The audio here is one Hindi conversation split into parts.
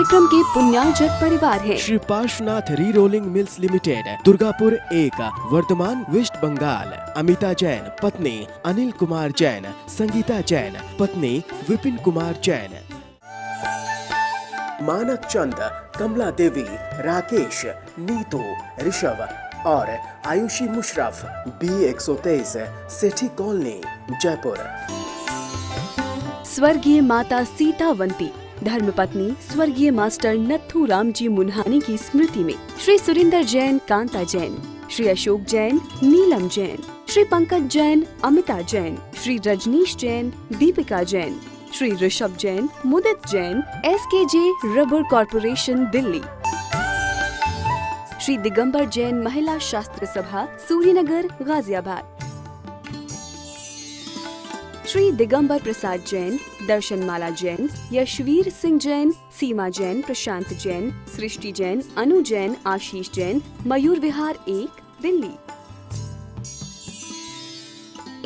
कार्यक्रम के पुण्यार्जक परिवार हैं। श्री पार्श्वनाथ री रोलिंग मिल्स लिमिटेड, दुर्गापुर 1, वर्तमान वेस्ट बंगाल। अमिता जैन पत्नी अनिल कुमार जैन, संगीता जैन पत्नी विपिन कुमार जैन। मानक चंद, कमला देवी, राकेश, नीतू, ऋषभ और आयुषी मुशरफ, B123, सेठी कॉलोनी, जयपुर। स्वर्गीय माता सीतावंती, धर्मपत्नी स्वर्गीय मास्टर नत्थू राम जी मुन्हानी की स्मृति में Shri Surendra Jain, Kanta Jain, Shri Ashok Jain, Neelam Jain, Shri Pankaj Jain, Amita Jain, Shri Rajneesh Jain, Deepika Jain, Shri Rishabh Jain, Mudit Jain, SKJ rubber corporation, Delhi. Shri Digambar Jain महिला शास्त्र सभा, सूर्यनगर, गाजियाबाद। श्री दिगंबर प्रसाद जैन, दर्शनमाला जैन, यशवीर सिंह जैन, सीमा जैन, प्रशांत जैन, सृष्टि जैन, अनु जैन, आशीष जैन, मयूर विहार 1, दिल्ली।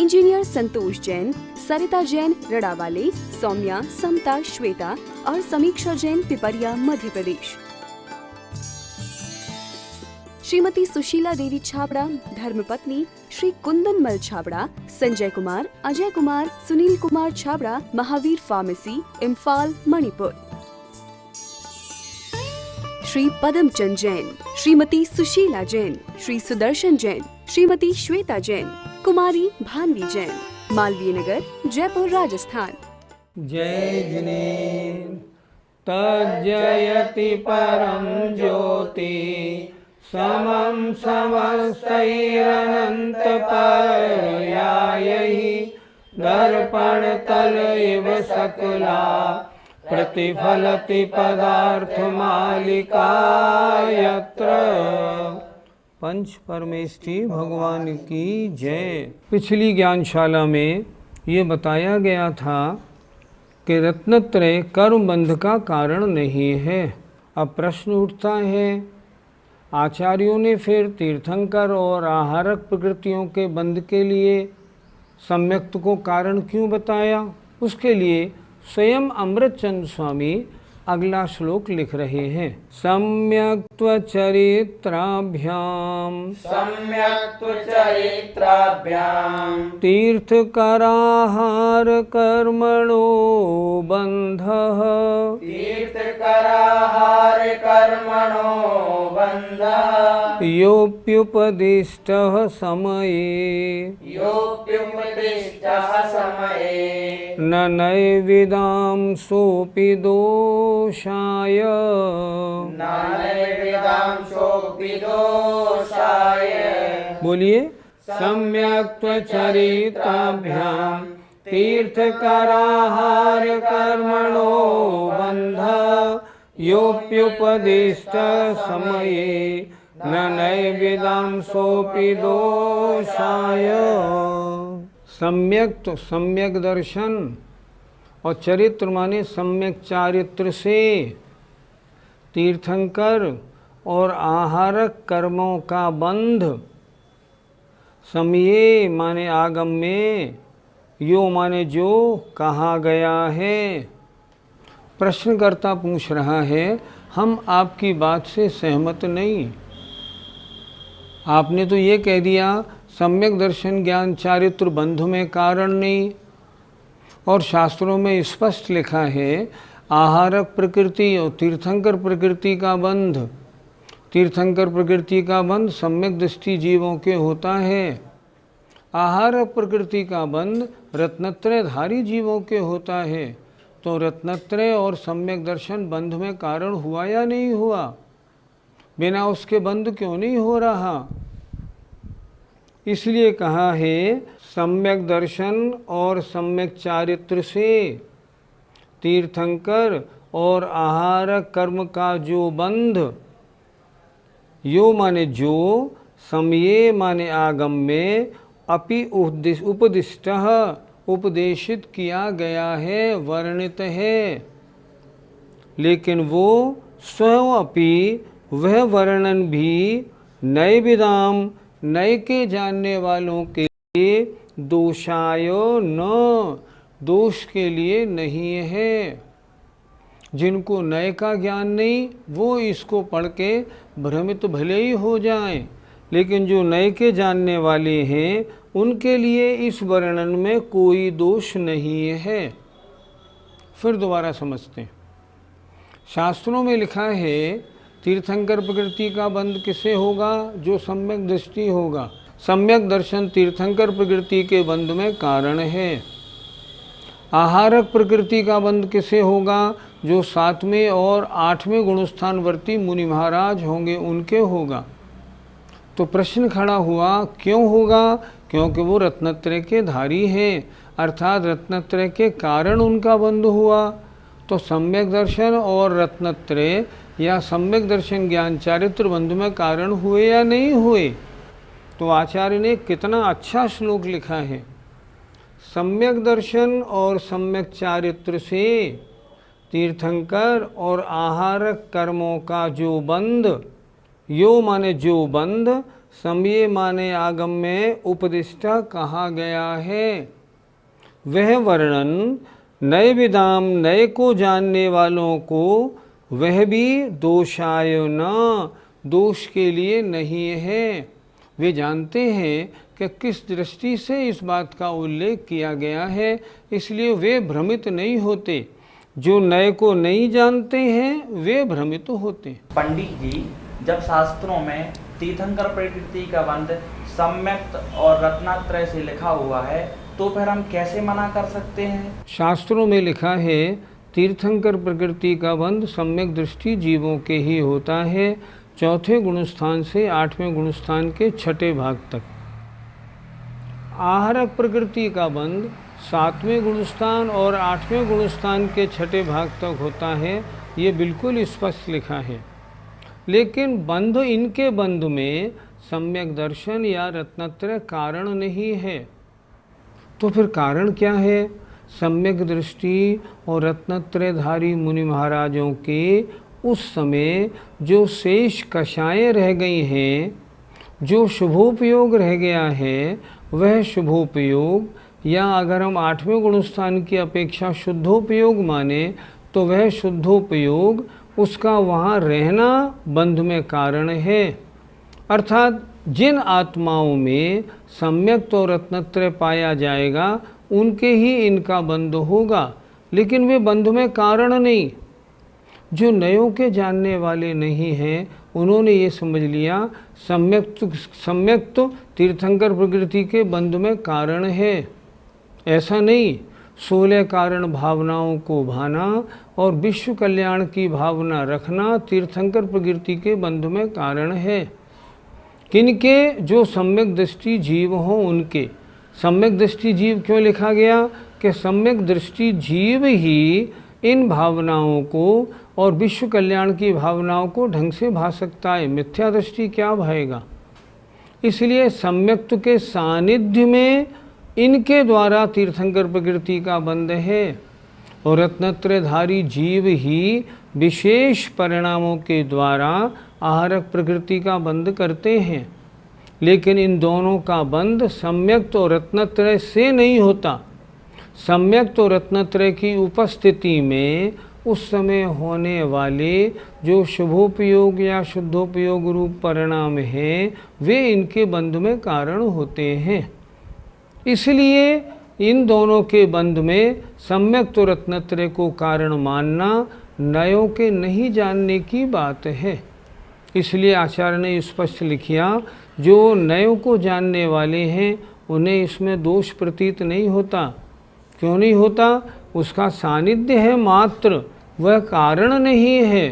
इंजीनियर संतोष जैन, सरिता जैन, रड़ावाले, सौम्या, समता, श्वेता और समीक्षा जैन, पिपरिया, मध्य प्रदेश। श्रीमती सुशीला देवी छाबड़ा, धर्मपत्नी श्री कुंदन मल छाबड़ा, संजय कुमार, अजय कुमार, सुनील कुमार छाबड़ा, महावीर फार्मेसी, इम्फाल, मणिपुर। श्री पदमचंद जैन, श्रीमती सुशीला जैन, श्री सुदर्शन जैन, श्रीमती श्वेता जैन, कुमारी भानवी जैन, मालवीय नगर, जयपुर, राजस्थान। जय जिनेन्द्र तज्जयति परम ज्योति समं समस्तैरनंत पर्यायैः दर्पण तल इव सकला प्रतिफलति पदार्थ मालिका यत्र। पंच परमेष्ठी भगवान की जय। पिछली ज्ञानशाला में ये बताया गया था कि रत्नत्रय कर्म बंध का कारण नहीं है। अब प्रश्न उठता है, आचार्यों ने फिर तीर्थंकर और आहारक प्रकृतियों के बंध के लिए सम्यक्त को कारण क्यों बताया? उसके लिए स्वयं अमृतचंद स्वामी अगला श्लोक लिख रहे हैं। सम्यक्त्व चरित्राभ्याम तीर्थकराहार कर्मणो बंधः योप्युपदिष्टः समये न नैविदां सोऽपि दोषाय बोलिए। सम्यक् चरिताभ्यां तीर्थकराहार कर्मणो बंधः योप्युपदिष्ट समये न नैविदां सोऽपि दोषाय। सम्यक तो सम्यक दर्शन और चरित्र माने सम्यक चारित्र से तीर्थंकर और आहारक कर्मों का बंध। समये माने आगम में, यो माने जो कहा गया है। प्रश्नकर्ता पूछ रहा है, हम आपकी बात से सहमत नहीं। आपने तो ये कह दिया सम्यक दर्शन ज्ञान चारित्र बंध में कारण नहीं, और शास्त्रों में स्पष्ट लिखा है आहारक प्रकृति और तीर्थंकर प्रकृति का बंध। तीर्थंकर प्रकृति का बंध सम्यक दृष्टि जीवों के होता है, आहारक प्रकृति का बंध रत्नत्रयधारी जीवों के होता है। तो रत्नत्रय और सम्यक दर्शन बंध में कारण हुआ या नहीं हुआ? बिना उसके बंध क्यों नहीं हो रहा? इसलिए कहा है सम्यक दर्शन और सम्यक चारित्र से तीर्थंकर और आहारक कर्म का जो बंध, यो माने जो, समये माने आगम में, अपि उपदिष्टः उपदेशित किया गया है, वर्णित है। लेकिन वो स्वयं अपि वह वर्णन भी नए विदाम नए के जानने वालों के लिए दोषाय न दोष के लिए नहीं है। जिनको नए का ज्ञान नहीं वो इसको पढ़ के भ्रमित भले ही हो जाएं, लेकिन जो नए के जानने वाले हैं उनके लिए इस वर्णन में कोई दोष नहीं है। फिर दोबारा समझते हैं। शास्त्रों में लिखा है तीर्थंकर प्रकृति का बंध किसे होगा? जो सम्यक दृष्टि होगा। सम्यक दर्शन तीर्थंकर प्रकृति के बंध में कारण है। आहारक प्रकृति का बंध किसे होगा? जो 7वें और 8वें गुणस्थानवर्ती मुनि महाराज होंगे उनके होगा। तो प्रश्न खड़ा हुआ क्यों होगा? क्योंकि वो रत्नत्रय के धारी हैं, अर्थात रत्नत्रय के कारण उनका बंध हुआ। तो सम्यक दर्शन और रत्नत्रय या सम्यक दर्शन ज्ञान चारित्र बंध में कारण हुए या नहीं हुए? तो आचार्य ने कितना अच्छा श्लोक लिखा है। सम्यक दर्शन और सम्यक चारित्र से तीर्थंकर और आहारक कर्मों का जो बंध, यो माने जो बंध, समय माने आगम में उपदिष्टा कहा गया है, वह वर्णन नए विदाम नए को जानने वालों को वह भी दोषाय न, दोष के लिए नहीं है। वे जानते हैं कि किस दृष्टि से इस बात का उल्लेख किया गया है, इसलिए वे भ्रमित नहीं होते। जो नए को नहीं जानते हैं वे भ्रमित होते हैं। पंडित जी, जब शास्त्रों में तीर्थंकर प्रकृति का बंध सम्यक और रत्नात्रय से लिखा हुआ है तो फिर हम कैसे मना कर सकते हैं? शास्त्रों में लिखा है तीर्थंकर प्रकृति का बंध सम्यक दृष्टि जीवों के ही होता है, 4थे गुणस्थान से 8वें गुणस्थान के 6ठे भाग तक। आहारक प्रकृति का बंध 7वें गुणस्थान और 8वें गुणस्थान के 6ठे भाग तक होता है, ये बिल्कुल स्पष्ट लिखा है। लेकिन बंध, इनके बंध में सम्यक दर्शन या रत्नत्रय कारण नहीं है। तो फिर कारण क्या है? सम्यक दृष्टि और रत्नत्रयधारी मुनि महाराजों के उस समय जो शेष कषाएं रह गई हैं, जो शुभोपयोग रह गया है, वह शुभोपयोग या अगर हम 8वें गुणस्थान की अपेक्षा शुद्धोपयोग माने तो वह शुद्धोपयोग उसका वहाँ रहना बंध में कारण है। अर्थात जिन आत्माओं में सम्यक और रत्नत्रय पाया जाएगा उनके ही इनका बंध होगा, लेकिन वे बंध में कारण नहीं। जो नयों के जानने वाले नहीं हैं उन्होंने ये समझ लिया सम्यक तो तीर्थंकर प्रकृति के बंध में कारण है। ऐसा नहीं। 16 कारण भावनाओं को भाना और विश्व कल्याण की भावना रखना तीर्थंकर प्रकृति के बंध में कारण है। किनके? जो सम्यक दृष्टि जीव हों उनके। सम्यक दृष्टि जीव क्यों लिखा गया? कि सम्यक दृष्टि जीव ही इन भावनाओं को और विश्व कल्याण की भावनाओं को ढंग से भा सकता है, मिथ्या दृष्टि क्या भाएगा। इसलिए सम्यक्त के सानिध्य में इनके द्वारा तीर्थंकर प्रकृति का बंध है और रत्नत्रयधारी जीव ही विशेष परिणामों के द्वारा आहारक प्रकृति का बंध करते हैं। लेकिन इन दोनों का बंध सम्यक और रत्नत्रय से नहीं होता। सम्यक और रत्नत्रय की उपस्थिति में उस समय होने वाले जो शुभोपयोग या शुद्धोपयोग रूप परिणाम हैं वे इनके बंध में कारण होते हैं। इसलिए इन दोनों के बंध में सम्यक तो रत्नत्रय को कारण मानना नयों के नहीं जानने की बात है। इसलिए आचार्य ने स्पष्ट लिखा जो नयों को जानने वाले हैं उन्हें इसमें दोष प्रतीत नहीं होता। क्यों नहीं होता? उसका सानिध्य है मात्र, वह कारण नहीं है।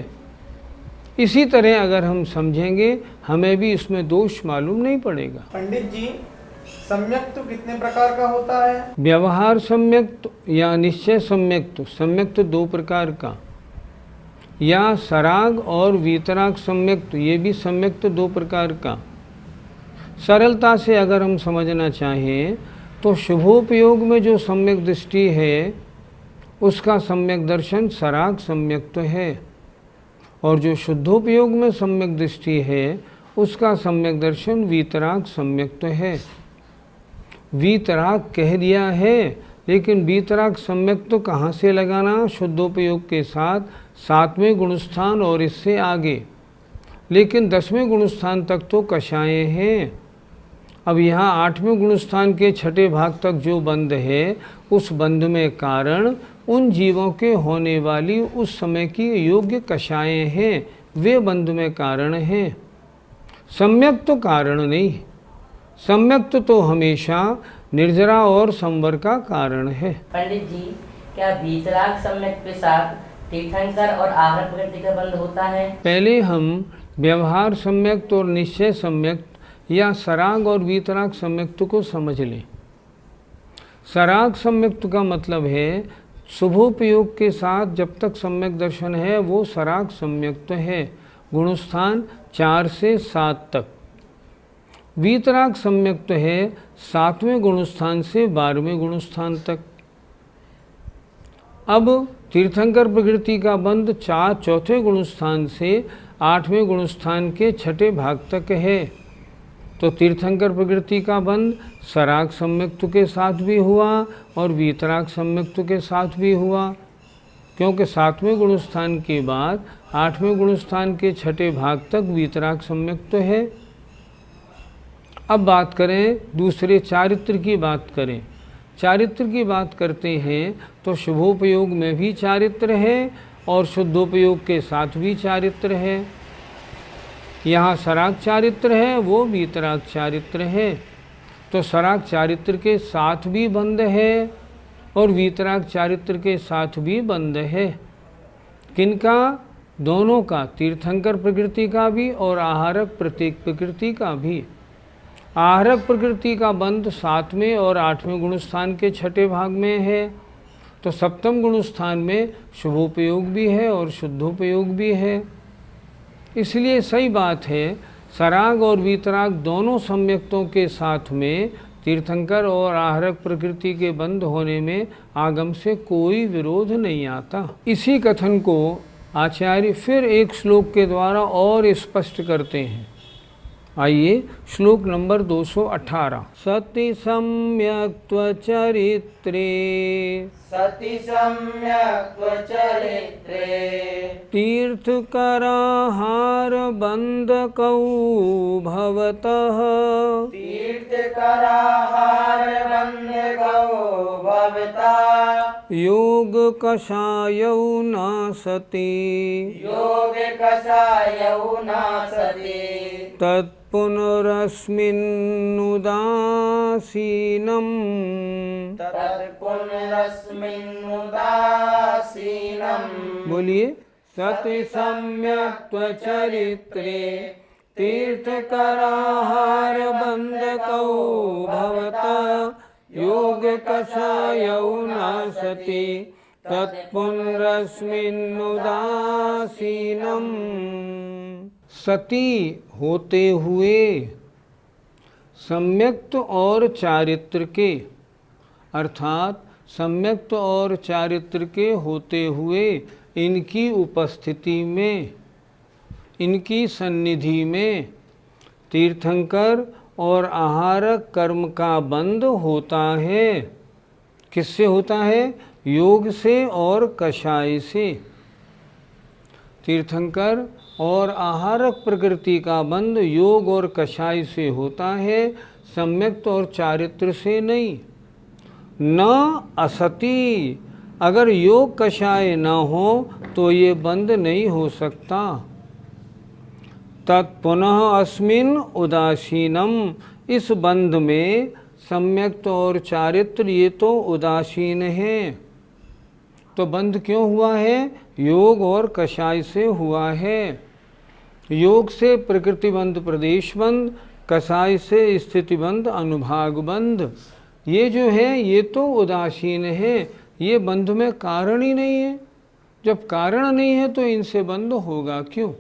इसी तरह अगर हम समझेंगे हमें भी इसमें दोष मालूम नहीं पड़ेगा। पंडित जी, सम्यक्त कितने प्रकार का होता है? व्यवहार सम्यक्त या निश्चय सम्यक्त। सम्यक्त 2 प्रकार का, या सराग और वीतराग सम्यक्त, ये भी सम्यक्त 2 प्रकार का। सरलता से अगर हम समझना चाहें तो शुभोपयोग में जो सम्यक दृष्टि है उसका सम्यक दर्शन सराग सम्यक्त है, और जो शुद्धोपयोग में सम्यक दृष्टि है उसका सम्यक दर्शन वीतराग सम्यक्त है। वीतराग कह दिया है लेकिन वीतराग सम्यक तो कहाँ से लगाना? शुद्धोपयोग के साथ 7वें गुणस्थान और इससे आगे, लेकिन 10वें गुणस्थान तक तो कषाय हैं। अब यहाँ 8वें गुणस्थान के 6ठे भाग तक जो बंध है, उस बंध में कारण उन जीवों के होने वाली उस समय की योग्य कषाय हैं, वे बंध में कारण हैं। सम्यक तो कारण नहीं, सम्यक तो हमेशा निर्जरा और संवर का कारण है। पंडित जी, क्या वीतराग सम्यक के साथ तीर्थंकर और आहर प्रकृति का बंध होता है? पहले हम व्यवहार सम्यक्त और निश्चय सम्यक्त या सराग और वीतराग सम्यक्त को समझ लें। सराग सम्यक्त का मतलब है शुभोपयोग के साथ जब तक सम्यक दर्शन है वो सराग सम्यक्त है, गुणस्थान 4 से 7 तक। वीतराग सम्यक्त है 7वें गुणस्थान से 12वें गुणस्थान तक। अब तीर्थंकर प्रकृति का बंध 4 गुणस्थान से 8वें गुणस्थान के 6ठे भाग तक है। तो तीर्थंकर प्रकृति का बंध सराग सम्यक्त के साथ भी हुआ और वीतराग सम्यक्त के साथ भी हुआ, क्योंकि 7वें गुणस्थान के बाद 8वें गुणस्थान के 6ठे भाग तक वीतराग सम्यक्त है। अब बात करें दूसरे चारित्र की बात करें। चारित्र की बात करते हैं तो शुभोपयोग में भी चारित्र है और शुद्धोपयोग के साथ भी चारित्र है। यहाँ सराग चारित्र है, वो वीतराग चारित्र है। तो सराग चारित्र के साथ भी बंध है और वीतराग चारित्र के साथ भी बंध है। किनका? दोनों का, तीर्थंकर प्रकृति का भी और आहारक प्रत्येक प्रकृति का भी। आहारक प्रकृति का बंध 7वें और 8वें गुणस्थान के 6ठे भाग में है। तो 7वें गुणस्थान में शुभोपयोग भी है और शुद्धोपयोग भी है। इसलिए सही बात है सराग और वीतराग दोनों सम्यक्तों के साथ में तीर्थंकर और आहारक प्रकृति के बंध होने में आगम से कोई विरोध नहीं आता। इसी कथन को आचार्य फिर एक श्लोक के द्वारा और स्पष्ट करते हैं। आइए श्लोक नंबर 218। सति सम्यक्त्व चरित्रे, सति सम्यक्त्व चरित्रे, तीर्थकराहार बंधकौ भवतः, तीर्थकराहार बंधकौ भवतः, योग कषायौ नासति, योग कषायौ नासति, तत्पुनरस्मिन्नुदासीनम्, तत्पुनरस्मिन्नुदासीनम्। बोलिए। सति सम्यक्त्व चरित्रे तीर्थकराहार बंधकौ भवतः, योग कषायौ नासति, तत्पुनरस्मिन्नुदासीनम्। सती होते हुए सम्यक्त और चारित्र के, अर्थात सम्यक्त और चारित्र के होते हुए इनकी उपस्थिति में, इनकी सन्निधि में तीर्थंकर और आहारक कर्म का बंध होता है। किससे होता है? योग से और कषाय से। तीर्थंकर और आहारक प्रकृति का बंध योग और कषाय से होता है, सम्यक्त और चारित्र से नहीं। न असति, अगर योग कषाय न हो तो ये बंध नहीं हो सकता। तत्पुनः अस्मिन् उदासीनम, इस बंध में सम्यक्त और चारित्र ये तो उदासीन हैं। तो बंध क्यों हुआ है? योग और कषाय से हुआ है। योग से प्रकृति बंध प्रदेश बंध, कषाय से स्थिति बंध अनुभाग बंध, ये जो है ये तो उदासीन है, ये बंध में कारण ही नहीं है। जब कारण नहीं है तो इनसे बंध होगा क्यों?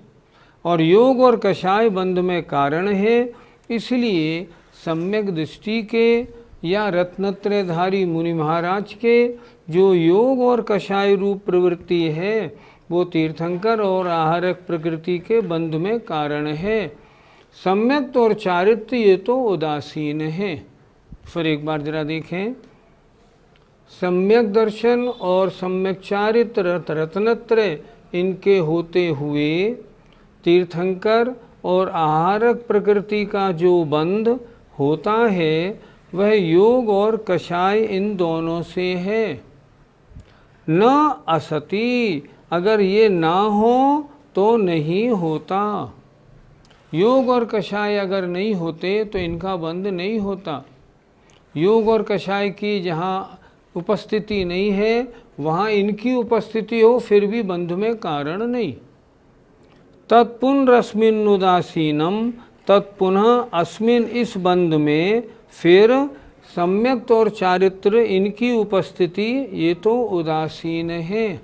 और योग और कषाय बंध में कारण है, इसलिए सम्यक दृष्टि के या रत्नत्रयधारी मुनि महाराज के जो योग और कषाय रूप प्रवृत्ति है वो तीर्थंकर और आहारक प्रकृति के बंध में कारण है। सम्यक्त और चारित्र ये तो उदासीन है। फिर एक बार जरा देखें। सम्यक दर्शन और सम्यक चारित्र रत्नत्रय इनके होते हुए तीर्थंकर और आहारक प्रकृति का जो बंध होता है वह योग और कषाय इन दोनों से है। न असति, अगर ये ना हो तो नहीं होता। योग और कषाय अगर नहीं होते तो इनका बंध नहीं होता। योग और कषाय की जहाँ उपस्थिति नहीं है वहाँ इनकी उपस्थिति हो फिर भी बंध में कारण नहीं। तत्पुनरस्मिन् उदासीनम, तत्पुनः अस्मिन इस बंध में फिर सम्यक और चारित्र इनकी उपस्थिति ये तो उदासीन है।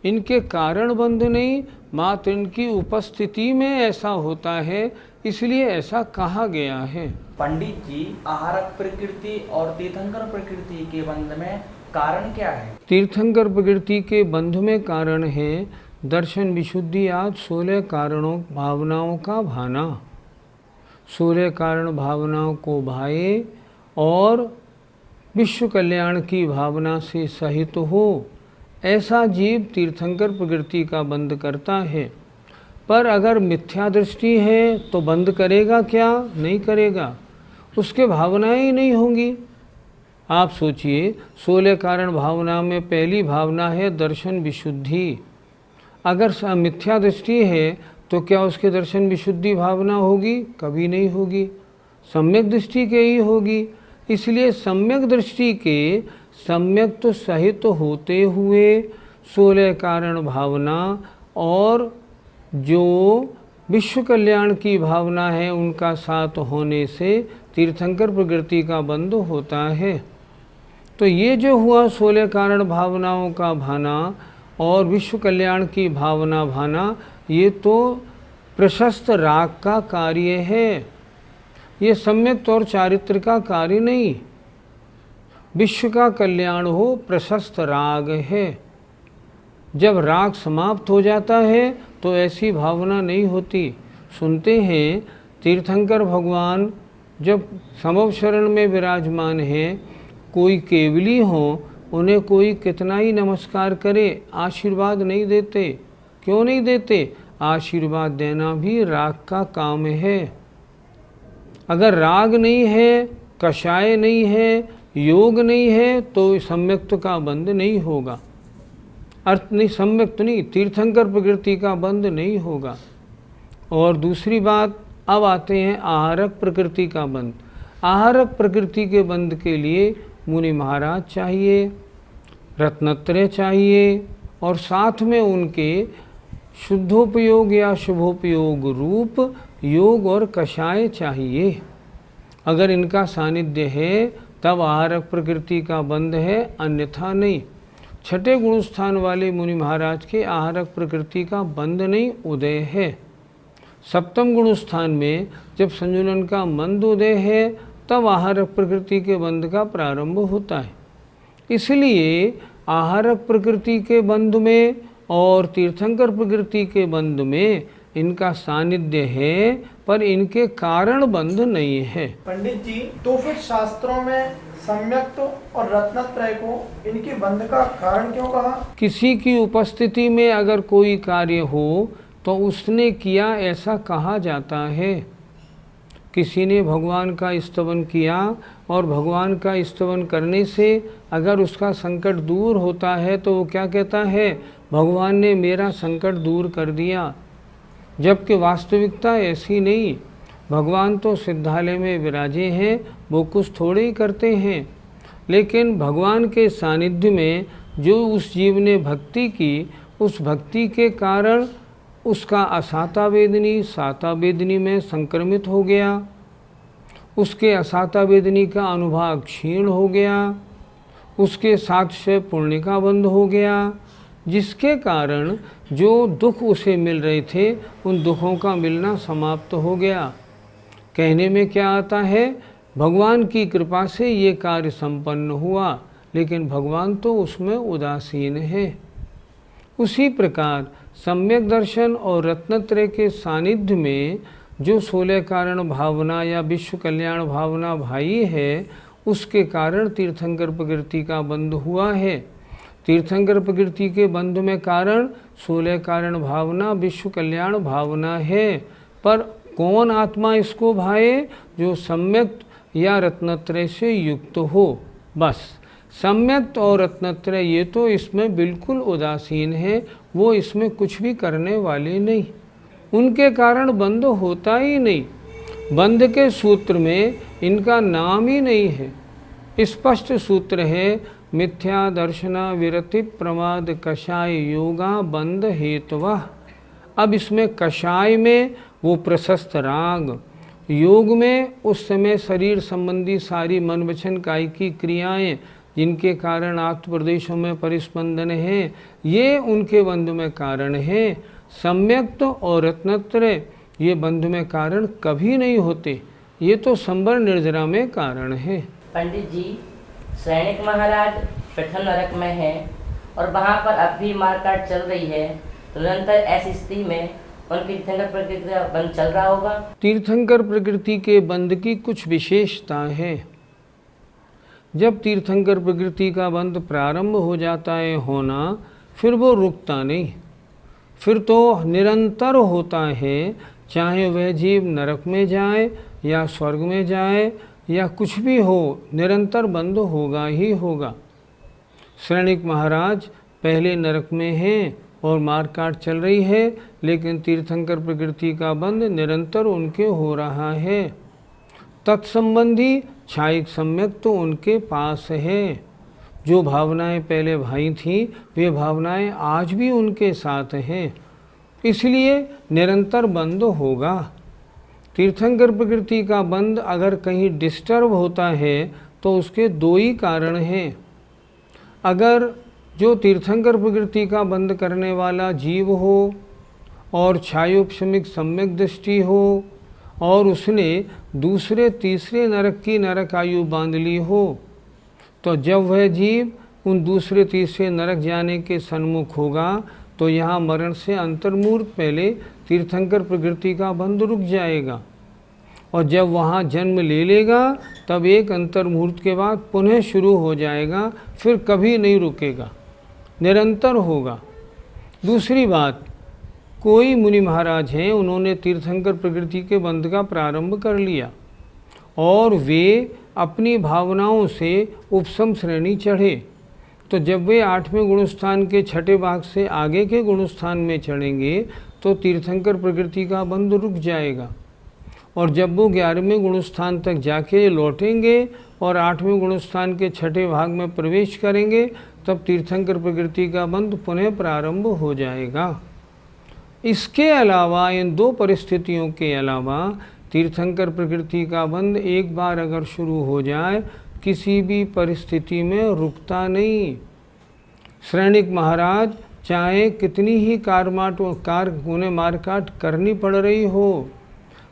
इनके कारण बंध नहीं, मात्र इनकी उपस्थिति में ऐसा होता है, इसलिए ऐसा कहा गया है। पंडित जी, आहारक प्रकृति और तीर्थंकर प्रकृति के बंध में कारण क्या है? तीर्थंकर प्रकृति के बंध में कारण है दर्शन विशुद्धि आदि 16 कारणों भावनाओं का भाना। 16 कारण भावनाओं को भाए और विश्व कल्याण की भावना से सहित हो, ऐसा जीव तीर्थंकर प्रकृति का बंध करता है। पर अगर मिथ्या दृष्टि है तो बंद करेगा क्या? नहीं करेगा, उसके भावनाएं ही नहीं होंगी। आप सोचिए, 16 कारण भावना में पहली भावना है दर्शन विशुद्धि। अगर मिथ्या दृष्टि है तो क्या उसके दर्शन विशुद्धि भावना होगी? कभी नहीं होगी, सम्यक दृष्टि के ही होगी। इसलिए सम्यक दृष्टि के सम्यक तो सहित होते हुए 16 कारण भावना और जो विश्व कल्याण की भावना है उनका साथ होने से तीर्थंकर प्रकृति का बंध होता है। तो ये जो हुआ 16 कारण भावनाओं का भाना और विश्व कल्याण की भावना भाना, ये तो प्रशस्त राग का कार्य है, ये सम्यक और चारित्र का कार्य नहीं। विश्व का कल्याण हो प्रशस्त राग है। जब राग समाप्त हो जाता है तो ऐसी भावना नहीं होती। सुनते हैं तीर्थंकर भगवान जब समव शरण में विराजमान है, कोई केवली हो उन्हें कोई कितना ही नमस्कार करे, आशीर्वाद नहीं देते। क्यों नहीं देते? आशीर्वाद देना भी राग का काम है। अगर राग नहीं है, कषाय नहीं है, योग नहीं है तो सम्यक्त का बंध नहीं होगा। अर्थ नहीं, सम्यक्त नहीं, तीर्थंकर प्रकृति का बंध नहीं होगा। और दूसरी बात, अब आते हैं आहारक प्रकृति का बंध। आहारक प्रकृति के बंध के लिए मुनि महाराज चाहिए, रत्नत्रय चाहिए और साथ में उनके शुद्धोपयोग या शुभोपयोग रूप योग और कषाय चाहिए। अगर इनका सानिध्य है तब आहारक प्रकृति का बंध है, अन्यथा नहीं। छठे गुण स्थान वाले मुनि महाराज के आहारक प्रकृति का बंध नहीं, उदय है। सप्तम गुण स्थान में जब संजुलन का मंद उदय है तब आहारक प्रकृति के बंध का प्रारंभ होता है। इसलिए आहारक प्रकृति के बंध में और तीर्थंकर प्रकृति के बंध में इनका सानिध्य है, पर इनके कारण बंध नहीं है। पंडित जी, तो फिर शास्त्रों में सम्यक्त और रत्नत्रय को इनके बंध का कारण क्यों कहा? किसी की उपस्थिति में अगर कोई कार्य हो तो उसने किया ऐसा कहा जाता है। किसी ने भगवान का स्तवन किया और भगवान का स्तवन करने से अगर उसका संकट दूर होता है तो वो क्या कहता है? भगवान ने मेरा संकट दूर कर दिया। जबकि वास्तविकता ऐसी नहीं। भगवान तो सिद्धालय में विराजे हैं, वो कुछ थोड़े ही करते हैं, लेकिन भगवान के सानिध्य में जो उस जीव ने भक्ति की, उस भक्ति के कारण उसका असाता वेदनी साता वेदनी में संक्रमित हो गया, उसके असाता वेदनी का अनुभाग क्षीण हो गया, उसके साथ से पुण्य का बंध हो गया, जिसके कारण जो दुख उसे मिल रहे थे उन दुखों का मिलना समाप्त हो गया। कहने में क्या आता है? भगवान की कृपा से ये कार्य संपन्न हुआ, लेकिन भगवान तो उसमें उदासीन है। उसी प्रकार सम्यक दर्शन और रत्नत्रय के सानिध्य में जो 16 कारण भावना या विश्व कल्याण भावना भाई है, उसके कारण तीर्थंकर प्रकृति का बंध हुआ है। तीर्थंकर प्रकृति के बंध में कारण 16 कारण भावना, विश्व कल्याण भावना है। पर कौन आत्मा इसको भाए? जो सम्यक या रत्नत्रय से युक्त हो। बस सम्यक और रत्नत्रय ये तो इसमें बिल्कुल उदासीन है, वो इसमें कुछ भी करने वाले नहीं, उनके कारण बंध होता ही नहीं। बंध के सूत्र में इनका नाम ही नहीं है। स्पष्ट सूत्र है, मिथ्या दर्शना विरति प्रमाद कषाय योगा बंध हेतवः। अब इसमें कषाय में वो प्रशस्त राग, योग में उस समय शरीर संबंधी सारी मन वचन काय की क्रियाएं जिनके कारण आत्म प्रदेशों में परिस्पंदन है, ये उनके बंध में कारण है। सम्यक्त और रत्नत्रय ये बंध में कारण कभी नहीं होते, ये तो संबर निर्जरा में कारण है। पंडित जी, सैनिक महाराज प्रथम नरक में है और वहाँ पर अब भी मारकाट चल रही है, तो निरंतर ऐसी स्थिति में उनकी तीर्थंकर प्रकृति का बंध चल रहा होगा। तीर्थंकर प्रकृति के बंध की कुछ विशेषता है। जब तीर्थंकर प्रकृति का बंध प्रारंभ हो जाता है होना, फिर वो रुकता नहीं, फिर तो निरंतर होता है। चाहे वह जीव नरक में जाए या स्वर्ग में जाए या कुछ भी हो, निरंतर बंध होगा ही होगा। सैनिक महाराज पहले नरक में हैं और मारकाट चल रही है, लेकिन तीर्थंकर प्रकृति का बंध निरंतर उनके हो रहा है। तत्संबंधी छायिक सम्यक तो उनके पास है। जो भावनाएं पहले भाई थीं, वे भावनाएं आज भी उनके साथ हैं, इसलिए निरंतर बंध होगा। तीर्थंकर प्रकृति का बंध अगर कहीं डिस्टर्ब होता है तो उसके दो ही कारण हैं। अगर जो तीर्थंकर प्रकृति का बंध करने वाला जीव हो और छायोपशमिक सम्यक दृष्टि हो और उसने दूसरे तीसरे नरक की नरक आयु बांध ली हो, तो जब वह जीव उन दूसरे तीसरे नरक जाने के सन्मुख होगा तो यहाँ मरण से अंतर्मुहूर्त पहले तीर्थंकर प्रकृति का बंध रुक जाएगा, और जब वहाँ जन्म ले लेगा तब एक अंतर्मुहूर्त के बाद पुनः शुरू हो जाएगा, फिर कभी नहीं रुकेगा, निरंतर होगा। दूसरी बात, कोई मुनि महाराज हैं, उन्होंने तीर्थंकर प्रकृति के बंध का प्रारंभ कर लिया और वे अपनी भावनाओं से उपशम श्रेणी चढ़े, तो जब वे 8वें गुणस्थान के छठे भाग से आगे के गुणस्थान में चढ़ेंगे तो तीर्थंकर प्रकृति का बंध रुक जाएगा, और जब वो 11वें गुणस्थान तक जाके लौटेंगे और 8वें गुणस्थान के छठे भाग में प्रवेश करेंगे तब तीर्थंकर प्रकृति का बंध पुनः प्रारंभ हो जाएगा। इसके अलावा, इन दो परिस्थितियों के अलावा, तीर्थंकर प्रकृति का बंध एक बार अगर शुरू हो जाए किसी भी परिस्थिति में रुकता नहीं। सैनिक महाराज चाहे कितनी ही उन्हें मारकाट करनी पड़ रही हो,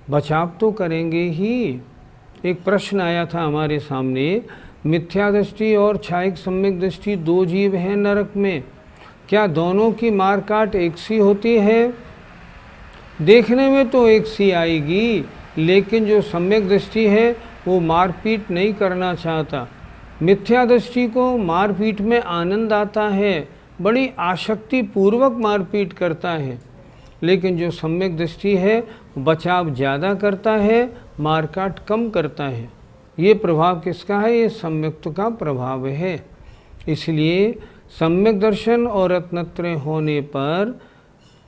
बचाव तो करेंगे ही। एक प्रश्न आया था हमारे सामने, मिथ्या दृष्टि और छायिक सम्यक दृष्टि दो जीव हैं नरक में, क्या दोनों की मारकाट एक सी होती है? देखने में तो एक सी आएगी, लेकिन जो सम्यक दृष्टि है वो मारपीट नहीं करना चाहता। मिथ्या दृष्टि को मारपीट में आनंद आता है, बड़ी आसक्ति पूर्वक मारपीट करता है, लेकिन जो सम्यक दृष्टि है बचाव ज़्यादा करता है, मारकाट कम करता है। ये प्रभाव किसका है? ये सम्यक्त का प्रभाव है। इसलिए सम्यक दर्शन और रत्नत्रय होने पर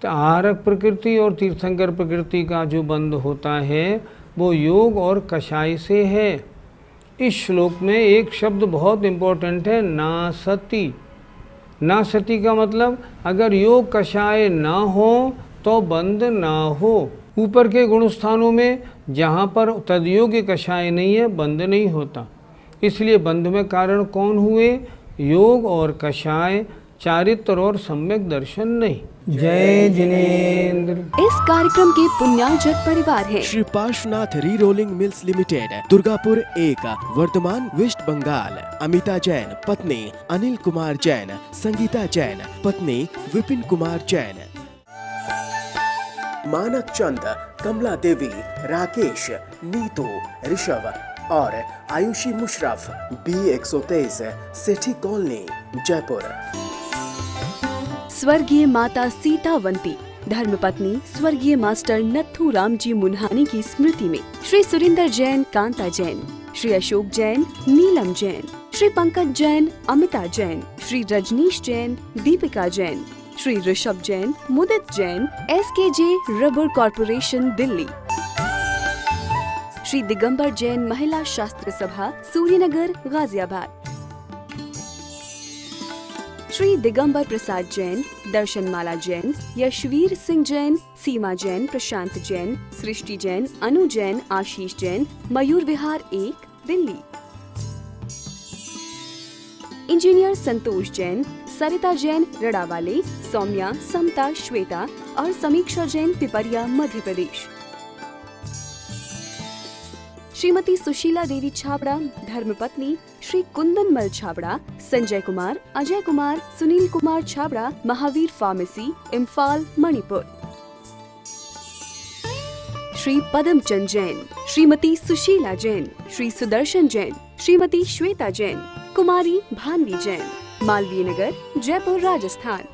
आहारक प्रकृति और तीर्थंकर प्रकृति का जो बंध होता है वो योग और कषाय से है। इस श्लोक में एक शब्द बहुत इम्पोर्टेंट है, नासति। नासति का मतलब अगर योग कषाय ना हो तो बंध ना हो। ऊपर के गुणस्थानों में जहाँ पर तदयोग्य कषाय नहीं है, बंध नहीं होता। इसलिए बंध में कारण कौन हुए? योग और कषाय, चारित्र और सम्यक दर्शन नहीं। जय जिनेन्द्र। इस कार्यक्रम के पुण्यार्जक परिवार हैं श्री पार्श्वनाथ री रोलिंग मिल्स लिमिटेड, दुर्गापुर 1, वर्तमान वेस्ट बंगाल। अमिता जैन पत्नी अनिल कुमार जैन, संगीता जैन पत्नी विपिन कुमार जैन। मानक चंद, कमला देवी, राकेश, नीतू, ऋषभ, और आयुषी मुशरफ B123 सेठी कॉलोनी जयपुर। स्वर्गीय माता सीतावंती धर्मपत्नी स्वर्गीय मास्टर नथुराम जी मुन्हानी की स्मृति में Shri Surinder Jain Kanta Jain, Shri Ashok Jain Neelam Jain, Shri Pankaj Jain Amita Jain, Shri Rajneesh Jain Deepika Jain, Shri Rishabh Jain Mudit Jain SKJ rubber corporation Delhi, Shri Digambar Jain महिला शास्त्र सभा सूर्यनगर गाजियाबाद, श्री दिगंबर प्रसाद जैन, दर्शनमाला जैन, यशवीर सिंह जैन, सीमा जैन, प्रशांत जैन, सृष्टि जैन, अनु जैन, आशीष जैन, मयूर विहार 1 दिल्ली, इंजीनियर संतोष जैन, सरिता जैन रड़ावाले, सौम्या, समता, श्वेता और समीक्षा जैन पिपरिया मध्य प्रदेश, श्रीमती सुशीला देवी छाबड़ा धर्मपत्नी श्री कुंदन मल छाबड़ा, संजय कुमार, अजय कुमार, सुनील कुमार छाबड़ा महावीर फार्मेसी इम्फाल मणिपुर, श्री पदमचंद जैन, श्रीमती सुशीला जैन, श्री सुदर्शन जैन, श्रीमती श्वेता जैन, कुमारी भानवी जैन, मालवीय नगर जयपुर राजस्थान।